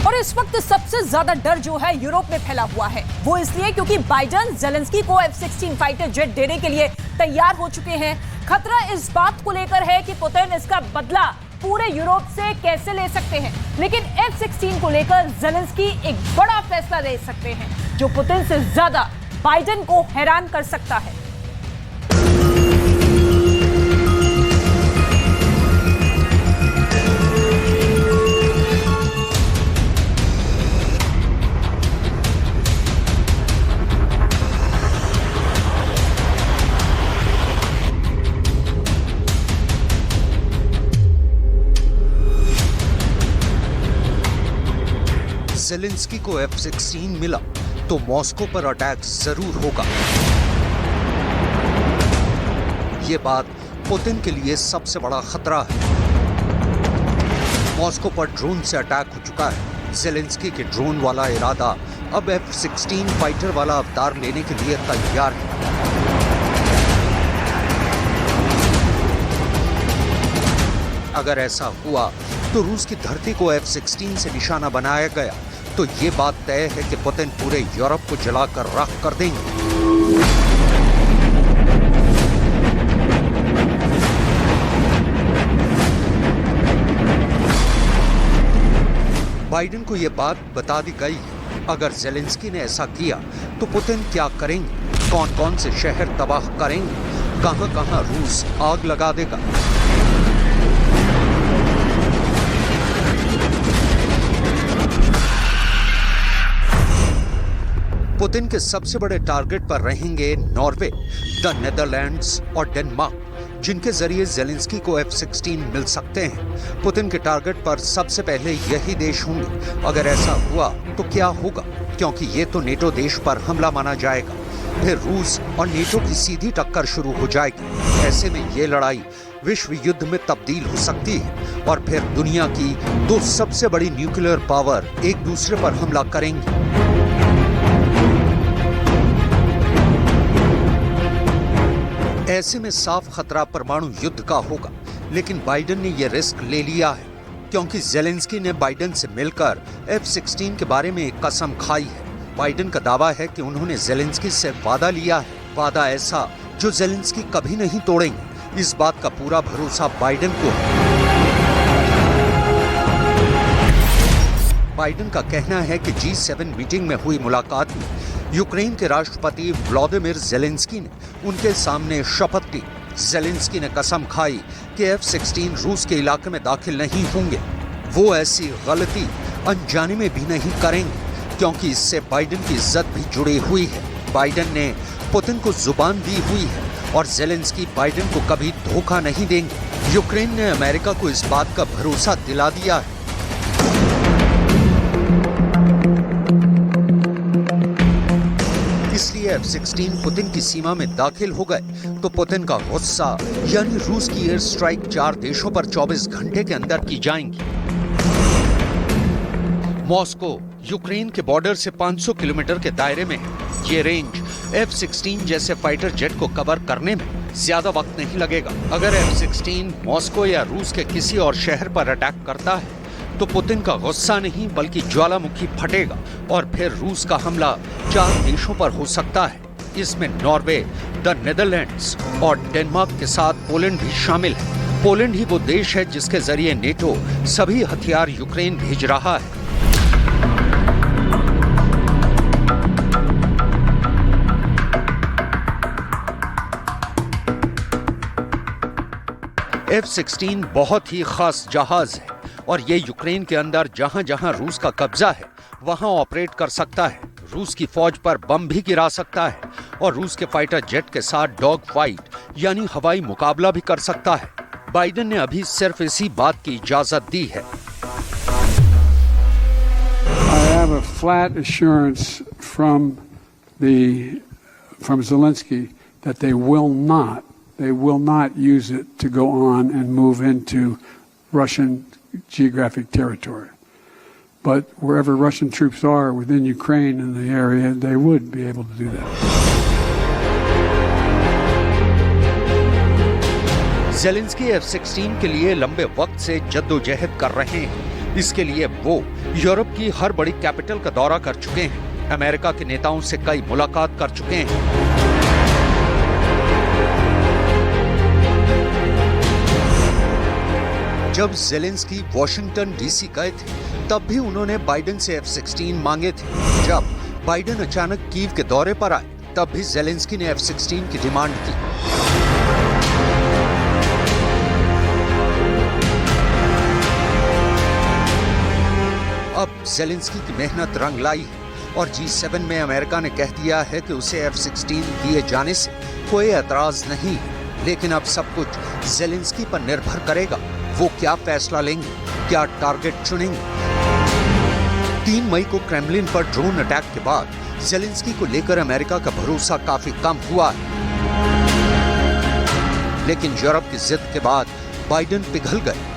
और इस वक्त सबसे ज्यादा डर जो है यूरोप में फैला हुआ है, वो इसलिए क्योंकि बाइडेन जेलेंस्की को F-16 फाइटर जेट देने के लिए तैयार हो चुके हैं। खतरा इस बात को लेकर है कि पुतिन इसका बदला पूरे यूरोप से कैसे ले सकते हैं, लेकिन F-16 को लेकर जेलेंस्की एक बड़ा फैसला ले सकते हैं जो पुतिन से ज्यादा बाइडेन को हैरान कर सकता है। ज़ेलेंस्की को F-16 मिला तो मॉस्को पर अटैक जरूर होगा। ये बात पुतिन के लिए सबसे बड़ा खतरा है। मॉस्को पर ड्रोन से अटैक हो चुका है। ज़ेलेंस्की के ड्रोन वाला इरादा अब F-16 फाइटर वाला अवतार लेने के लिए तैयार है। अगर ऐसा हुआ तो रूस की धरती को F-16 से निशाना बनाया गया तो ये बात तय है कि पुतिन पूरे यूरोप को जलाकर राख कर देंगे। बाइडेन को यह बात बता दी गई है। अगर ज़ेलेंस्की ने ऐसा किया तो पुतिन क्या करेंगे, कौन कौन से शहर तबाह करेंगे, कहां कहां रूस आग लगा देगा। पुतिन के सबसे बड़े टारगेट पर रहेंगे नॉर्वे, द नेदरलैंड्स और डेनमार्क, जिनके जरिए ज़ेलेंस्की को F-16 मिल सकते हैं। पुतिन के टारगेट पर सबसे पहले यही देश होंगे। अगर ऐसा हुआ तो क्या होगा, क्योंकि ये तो नेटो देश पर हमला माना जाएगा। फिर रूस और नेटो की सीधी टक्कर शुरू हो जाएगी। ऐसे में ये लड़ाई विश्व युद्ध में तब्दील हो सकती है और फिर दुनिया की दो सबसे बड़ी न्यूक्लियर पावर एक दूसरे पर हमला करेंगी। ऐसे में साफ खतरा परमाणु युद्ध का होगा, लेकिन बाइडेन ने यह रिस्क ले लिया है क्योंकि ज़ेलेंस्की ने बाइडेन से मिलकर F-16 के बारे में एक कसम खाई है। बाइडेन का दावा है कि उन्होंने ज़ेलेंस्की से वादा लिया है, वादा ऐसा जो ज़ेलेंस्की कभी नहीं तोड़ेंगे। इस बात का पूरा भरोसा बाइडेन को है। बाइडेन का कहना है कि G7 मीटिंग में हुई मुलाकात में यूक्रेन के राष्ट्रपति व्लादिमीर ज़ेलेंस्की ने उनके सामने शपथ ली। ज़ेलेंस्की ने कसम खाई कि F-16 रूस के इलाके में दाखिल नहीं होंगे। वो ऐसी गलती अनजाने में भी नहीं करेंगे क्योंकि इससे बाइडेन की इज्जत भी जुड़ी हुई है। बाइडेन ने पुतिन को जुबान दी हुई है और ज़ेलेंस्की बाइडेन को कभी धोखा नहीं देंगे। यूक्रेन ने अमेरिका को इस बात का भरोसा दिला दिया है। इसलिए F-16 पुतिन की सीमा में दाखिल हो गए तो पुतिन का गुस्सा यानी रूस की एयर स्ट्राइक 4 देशों पर 24 घंटे के अंदर की जाएंगी। मॉस्को यूक्रेन के बॉर्डर से 500 किलोमीटर के दायरे में है। ये रेंज F-16 जैसे फाइटर जेट को कवर करने में ज्यादा वक्त नहीं लगेगा। अगर F-16 मॉस्को या रूस के किसी और शहर पर अटैक करता है तो पुतिन का गुस्सा नहीं बल्कि ज्वालामुखी फटेगा और फिर रूस का हमला 4 देशों पर हो सकता है। इसमें नॉर्वे, द नेदरलैंड्स और डेनमार्क के साथ पोलैंड भी शामिल है। पोलैंड ही वो देश है जिसके जरिए नेटो सभी हथियार यूक्रेन भेज रहा है। F-16 बहुत ही खास जहाज है और ये यूक्रेन के अंदर जहां जहां रूस का कब्जा है वहां ऑपरेट कर सकता है। रूस की फौज पर बम भी गिरा सकता है और रूस के फाइटर जेट के साथ डॉग फाइट यानी हवाई मुकाबला भी कर सकता है। बाइडेन ने अभी सिर्फ इसी बात की इजाजत दी है। I have a flat assurance from Zelensky that they will not use it to go on and move into Russian geographic territory. But wherever Russian troops are within Ukraine in the area, they would be able to do that. Zelensky F-16 के लिए लंबे वक्त से जद्दोजहद कर रहे हैं। इसके लिए वो यूरोप की हर बड़ी कैपिटल का दौरा कर चुके हैं, अमेरिका के नेताओं से कई मुलाकात कर चुके हैं। जब ज़ेलेंस्की वॉशिंगटन डीसी गए थे, तब भी उन्होंने बाइडेन से F-16 मांगे थे। जब बाइडेन अचानक कीव के दौरे पर आए, तब भी ज़ेलेंस्की ने F-16 की डिमांड की। अब ज़ेलेंस्की की मेहनत रंग लाई है और G7 में अमेरिका ने कह दिया है कि उसे F-16 दिए जाने से कोई एतराज नहीं है। लेकिन अब सब कुछ ज़ेलेंस्की पर निर्भर करेगा, वो क्या फैसला लेंगे, क्या टारगेट चुनेंगे। 3 मई को क्रेमलिन पर ड्रोन अटैक के बाद ज़ेलेंस्की को लेकर अमेरिका का भरोसा काफी कम हुआ है। लेकिन यूरोप की जिद के बाद बाइडेन पिघल गए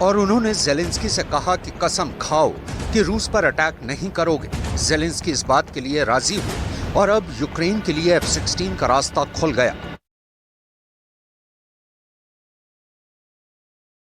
और उन्होंने ज़ेलेंस्की से कहा कि कसम खाओ कि रूस पर अटैक नहीं करोगे। ज़ेलेंस्की इस बात के लिए राजी हुए और अब यूक्रेन के लिए F-16 का रास्ता खुल गया।